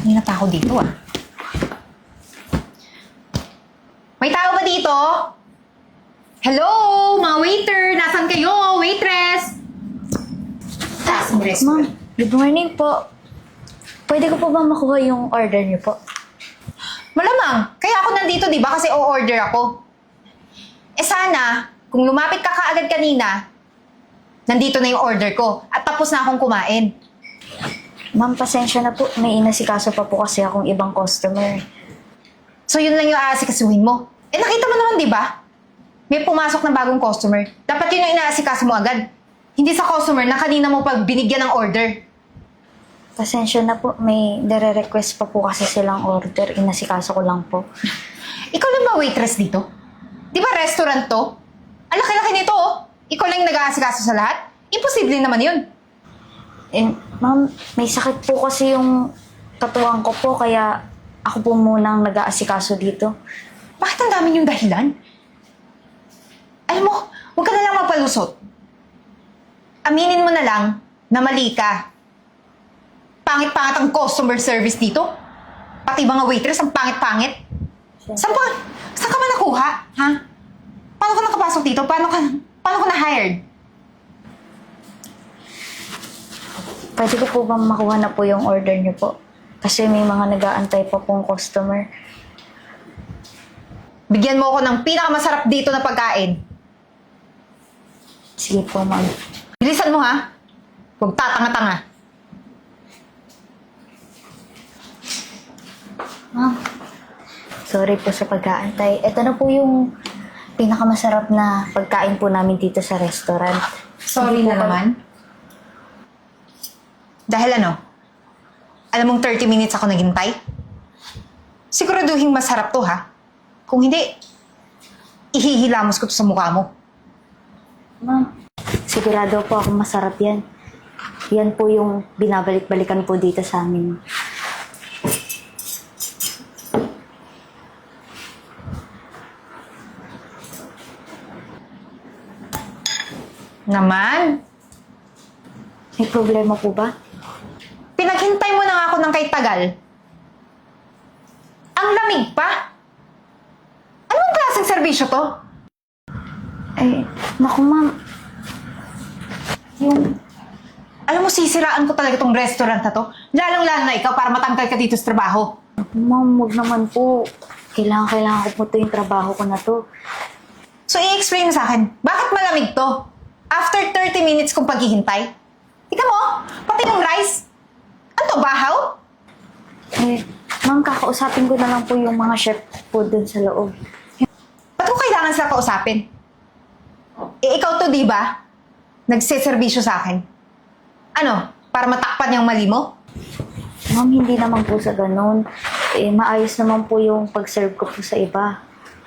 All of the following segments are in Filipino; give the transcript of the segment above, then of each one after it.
Kanina pa ako dito ah. May tao ba dito? Hello, mga waiter! Nasaan kayo? Waitress! Taas mo Ma'am, good morning po. Pwede ko po ba makuha yung order niyo po? Malamang, kaya ako nandito, di ba? Kasi o-order ako. Eh sana, kung lumapit ka kaagad kanina, nandito na yung order ko at tapos na akong kumain. Ma'am, pasensya na po. May inasikaso pa po kasi akong ibang customer. So yun lang yung aasikasuhin mo. Eh nakita mo naman, di ba? May pumasok na bagong customer. Dapat yun yung inaasikaso mo agad. Hindi sa customer na kanina mo pag binigyan ng order. Pasensya na po. May nare-request pa po kasi silang order. Inasikaso ko lang po. Ikaw lang ba waitress dito? Di ba restaurant to? Ang laki-laki nito oh. Ikaw lang yung nag-aasikaso sa lahat? Imposible naman yun. Eh, ma'am, may sakit po kasi yung katuwang ko po. Kaya ako po muna ang nag-aasikaso dito. Bakit ang dami yung dahilan? Alam mo, huwag ka na lang magpalusot. Aminin mo na lang na mali ka. Pangit-pangit ang customer service dito. Pati mga waitress ang pangit-pangit. Saan ka ba nakuha? Ha? Paano ka nakapasok dito? Paano ka na-hired? Pwede ko po bang makuha na po yung order niyo po? Kasi may mga nag-aantay pa pong customer. Bigyan mo ako ng pinakamasarap dito na pagkain. Sige po, ma'am. Bilisan mo ha. Huwag tatanga-tanga. Ma'am, sorry po sa pag-aantay. Ito na po yung pinakamasarap na pagkain po namin dito sa restaurant. Sorry Hindi na po naman. Dahil ano? Alam mong 30 minutes ako naghintay? Siguraduhin masarap to ha. Kung hindi, ihihilamos ko to sa mukha mo. Ma'am, sigurado po ako masarap yan. Yan po yung binabalik-balikan po dito sa amin. Naman? May problema po ba? Pinaghintay mo na nga ako ng kay tagal. Ang lamig pa? Anong klaseng serbisyo to? Eh, naku ma'am. Yung, Alam mo, sisiraan ko talaga tong restaurant na to. Lalong-lalo na ikaw para matanggal ka dito sa trabaho. ma'am, huwag naman po. Kailangan ko po ito yung trabaho ko na to. So, i-explain mo sa akin, bakit malamig to? After 30 minutes kong paghihintay? Tika mo, pati yung rice. Ano to, bahaw? Eh, ma'am, kakausapin ko na lang po yung mga chef po dun sa loob. Ba't ko kailangan sila kausapin? Eh, ikaw to, di ba? Nagseservisyo sa akin. Ano, para matakpan yung mali mo? Ma'am, hindi naman po sa ganun. Eh, maayos naman po yung pag-serve ko po sa iba.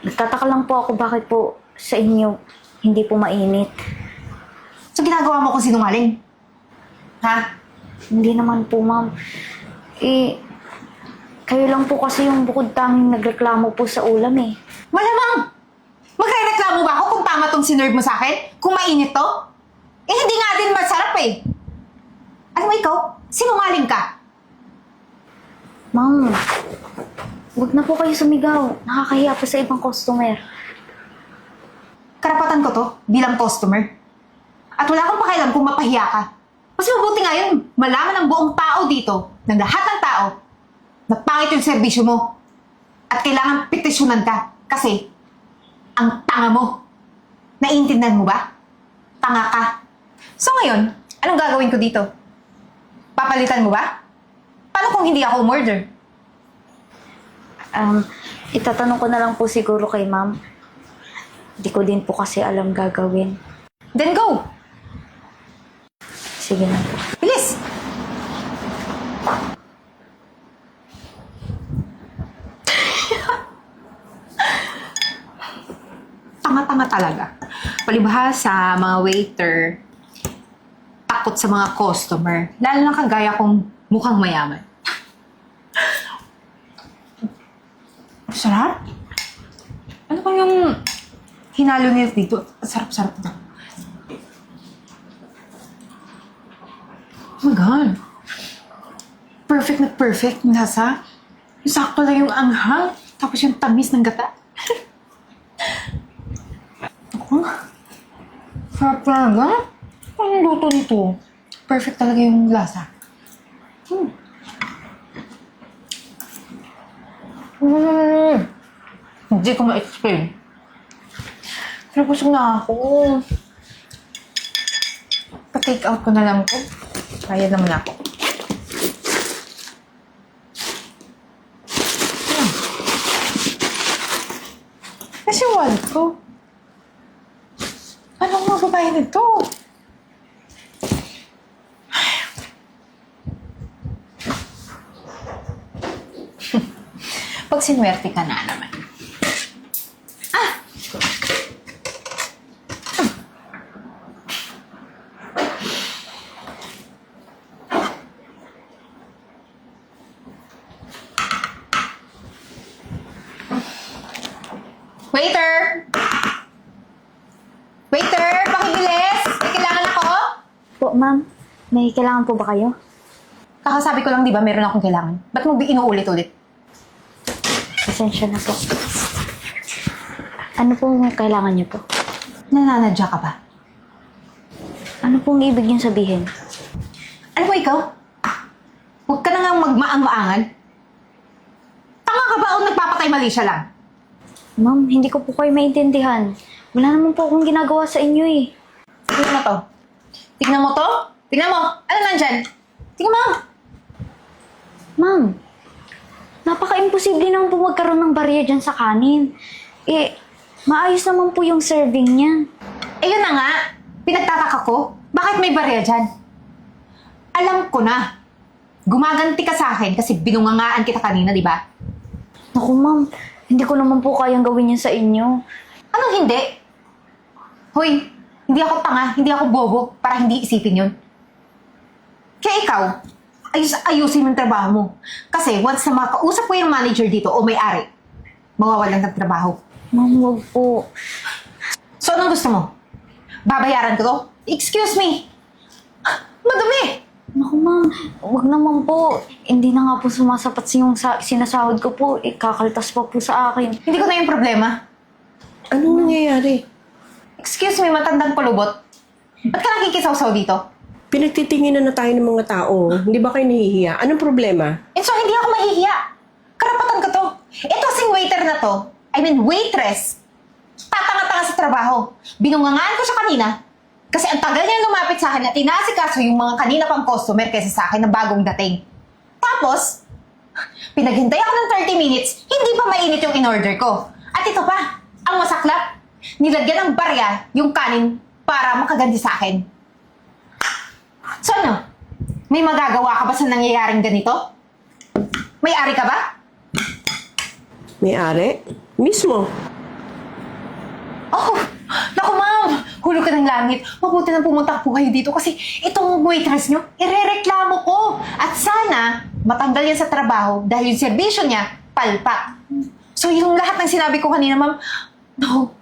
Nagtataka lang po ako bakit po sa inyo hindi po mainit. So, ginagawa mo kung sinungaling? Ha? Hindi naman po, ma'am. Eh, kayo lang po kasi yung bukod tanging nagreklamo po sa ulam eh. Malamang! Magre-reklamo ba ako kung tama tong sinerve mo sa akin? Kung mainit to? Eh, hindi nga din masarap eh. Alam mo ikaw, sinungaling ka. Ma'am, wag na po kayo sumigaw. Nakakahiya po sa ibang customer. Karapatan ko to bilang customer. At wala akong pakialam kung mapahiya ka. Mas mabuti nga yun, malaman ng buong tao dito, ng lahat ng tao, na pangit yung serbisyo mo. At kailangan petisyonan ka. Kasi, ang tanga mo. Naiintindihan mo ba? Tanga ka. So ngayon, anong gagawin ko dito? Papalitan mo ba? Paano kung hindi ako umorder? Itatanong ko na lang po siguro kay ma'am. Di ko din po kasi alam gagawin. Then go! Sige na po. Bilis! Tanga-tanga talaga. Palibhasa sa mga waiter, takot sa mga customer, lalo na kagaya kong mukhang mayaman. Sarap? Ano ba yung hinalo nila dito? Sarap-sarap na. Oh my God. perfect na perfect yung lasa. Yung sakto lang yung anghang, tapos yung tamis ng gata. Ako, sarap talaga. Anong luto nito? Perfect talaga yung lasa. Hindi ko ma-explain. Pero busog na ako. Pa-take out ko na lang ko. Bayad naman ako. Kasi wallet ko. Anong magbabayad nito? Pag sinwerte ka na naman. Waiter! Waiter! Pakibilis! May kailangan ako? Po, ma'am. May kailangan po ba kayo? Kakasabi ko lang, di ba, meron akong kailangan. Ba't mo inuulit-ulit? Pasensya na po. Ano pong kailangan niyo po? Nananadya ka ba? Ano pong ibig niyong sabihin? Ano ba ikaw? Huwag ka na nga magmaang-maangan. Tanga ka ba o nagpapatay mali siya lang? Ma'am, hindi ko po kayo maintindihan. Wala naman po akong ginagawa sa inyo eh. Tingnan mo to. Tingnan mo to? Tingnan mo. Ano nandyan? Tingnan mo. Ma'am, napaka-imposible naman po magkaroon ng barya dyan sa kanin. Eh, maayos naman po yung serving niya. Eh yun na nga. Pinagtataka ko. Bakit may barya dyan? Alam ko na. Gumaganti ka sa akin kasi binungangaan kita kanina, di ba? Naku ma'am, hindi ko naman po kayang gawin yan sa inyo. Anong hindi? Hoy, hindi ako tanga, hindi ako bobo para hindi isipin yun. Kaya ikaw, ayusin mo yung trabaho mo. Kasi once na makausap ko yung manager dito o may-ari, mawawalan ng trabaho. Ma'am, wag po. So anong gusto mo? Babayaran ko to? Excuse me! Madumi! Naku ma'am, wag naman po. Hindi na nga po sumasapat yung sinasahod ko po. Kakaltas pa po sa akin. Hindi ko na yung problema. Anong nangyayari? Excuse me, matandang palubot. Ba't ka nakikisaw-saw dito? Pinagtitinginan na tayo ng mga tao. Hindi ba kayo nahihiya? Anong problema? And so, hindi ako mahihiya. Karapatan ko to. Ito kasing waiter na to, I mean waitress, tatanga-tanga sa trabaho. Binungangaan ko siya kanina kasi ang tagal niya lumapit sa akin at inaasikaso yung mga kanina pang customer kaysa sa akin na bagong dating. Tapos, pinaghintay ako ng 30 minutes, hindi pa mainit yung in-order ko. At ito pa, ang masaklap, nilagyan ng barya yung kanin para makaganti sa akin. So ano? May magagawa ka ba sa nangyayaring ganito? May-ari ka ba? May-ari? Mismo. Oh, naku ma'am, hulog ka ng langit. Mabuti na pumunta po kayo dito kasi itong waitress nyo, irereklamo ko. At sana, matanggal yan sa trabaho dahil yung serbisyo niya, palpak. So yung lahat ng sinabi ko kanina, ma'am, no,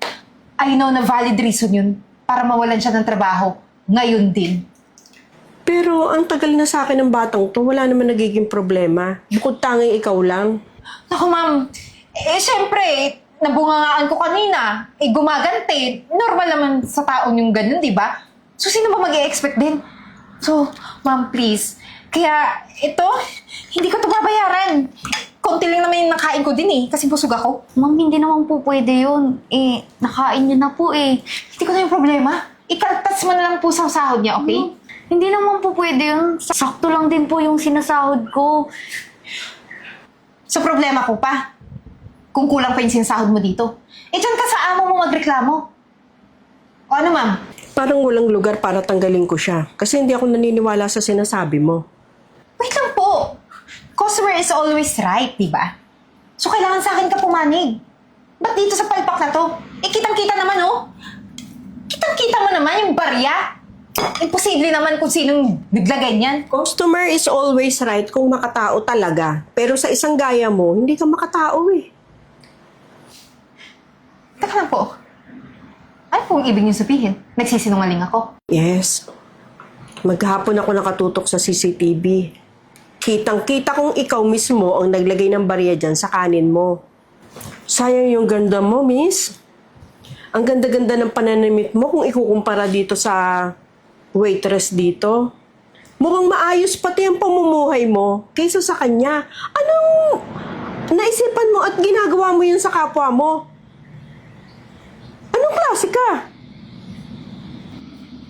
I know na valid reason yun para mawalan siya ng trabaho. Ngayon din. Pero ang tagal na sa akin ng batang to, wala naman nagiging problema. Bukod tanging ikaw lang. Naku ma'am, eh syempre, nabungangaan ko kanina. Eh gumaganti. Normal naman sa taon yung ganun, di ba? So sino ba mag-i-expect din? So, ma'am please. Kaya ito, hindi ko ito babayaran. Konti lang naman yung nakain ko din eh, kasi busog ako. Ma'am, hindi naman po pwede yun. Eh, nakain niyo na po eh. Hindi ko na yung problema. Ikaltas mo na lang po sa sahod niya, okay? Hindi naman po pwede yun. Sakto lang din po yung sinasahod ko. So problema ko pa. Kung kulang pa yung sinasahod mo dito. Eh dyan ka sa amo mo magreklamo. O ano ma'am? Parang walang lugar para tanggalin ko siya. Kasi hindi ako naniniwala sa sinasabi mo. Wait lang po. Customer is always right, di ba? So kailangan sa akin ka pumanig. Ba't dito sa palpak na to? Eh kitang-kita naman oh. Kitang-kita mo naman yung barya. Imposible naman kung sinong naglagay niyan. Customer is always right kung makatao talaga. Pero sa isang gaya mo, hindi ka makatao eh. Teka lang po. Ano pong ibig niyo sabihin? Nagsisinungaling ako. Yes. Maghapon ako nakatutok sa CCTV. Kitang-kita kong ikaw mismo ang naglagay ng barya dyan sa kanin mo. Sayang yung ganda mo, miss. Ang ganda-ganda ng pananamit mo kung ikukumpara dito sa waitress dito. Mukhang maayos pati ang pamumuhay mo kaysa sa kanya. Anong naisipan mo at ginagawa mo yun sa kapwa mo? Anong klase ka?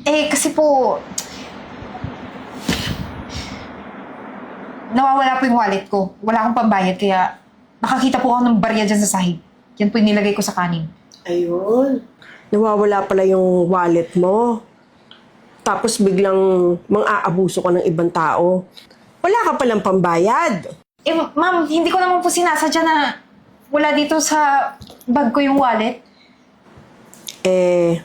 Eh, kasi po, nawawala po yung wallet ko. Wala akong pambayad, kaya nakakita po ako ng barya dyan sa sahig. Yan po yung nilagay ko sa kanin. Ayun. Nawawala pala yung wallet mo. Tapos biglang mang-aabuso ka ng ibang tao. Wala ka palang pambayad. Eh, ma'am, hindi ko naman po sinasadya na wala dito sa bag ko yung wallet. Eh,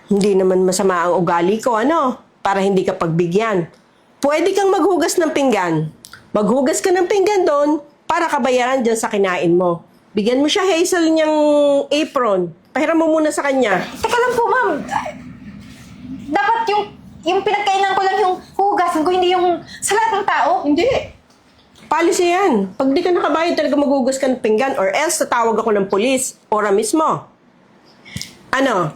hindi naman masama ang ugali ko, ano? Para hindi ka pagbigyan. Pwede kang maghugas ng pinggan. Maghugas ka ng pinggan doon para kabayaran dyan sa kinain mo. Bigyan mo siya, Hazel, niyang apron. Pahiram mo muna sa kanya. Teka lang po, ma'am. Dapat yung pinagkainan ko lang yung huhugasan ko, hindi yung sa lahat ng tao. Hindi. Policy yan. Pag di ka nakabayad, talaga maghugas ka ng pinggan or else tatawag ako ng polis. Ora mismo. Ano?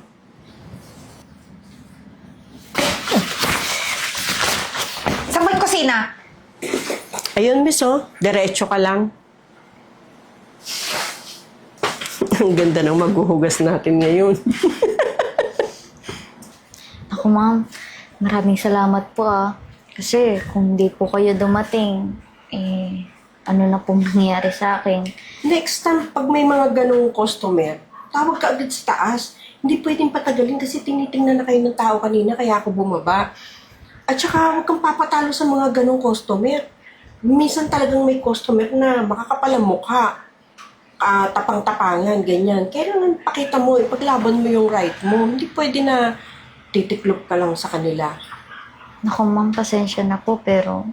Sa may kusina. Ayun, miss, oh. Diretso ka lang. Ang ganda ng maghuhugas natin ngayon. Ako, ma'am, maraming salamat po Kasi kung hindi po kayo dumating, ano na po mangyayari sa akin? Next time, pag may mga ganong customer, tawag ka agad sa taas. Hindi pwedeng patagalin kasi tinitingnan na kayo ng tao kanina kaya ako bumaba. At saka huwag kang papatalo sa mga ganong customer. Minsan talagang may customer na makakapal ang mukha. Tapang-tapangan, ganyan. Kailangan pakita mo, ipaglaban mo yung right mo. Hindi pwede na titiklop ka lang sa kanila. Naku, ma'am, pasensya na po, pero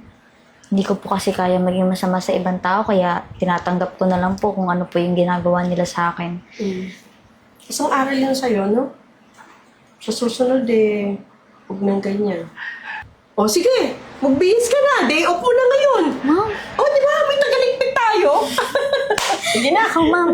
hindi ko po kasi kaya maging masama sa ibang tao, kaya tinatanggap ko na lang po kung ano po yung ginagawa nila sa akin. Isang aral yun sa'yo, no? Sa susunod, huwag nang ganyan. O, sige, magbihis ka na. Day off mo na ngayon. Ma'am, O, di ba? May tagaligpit tayo. Sige na. ako, ma'am.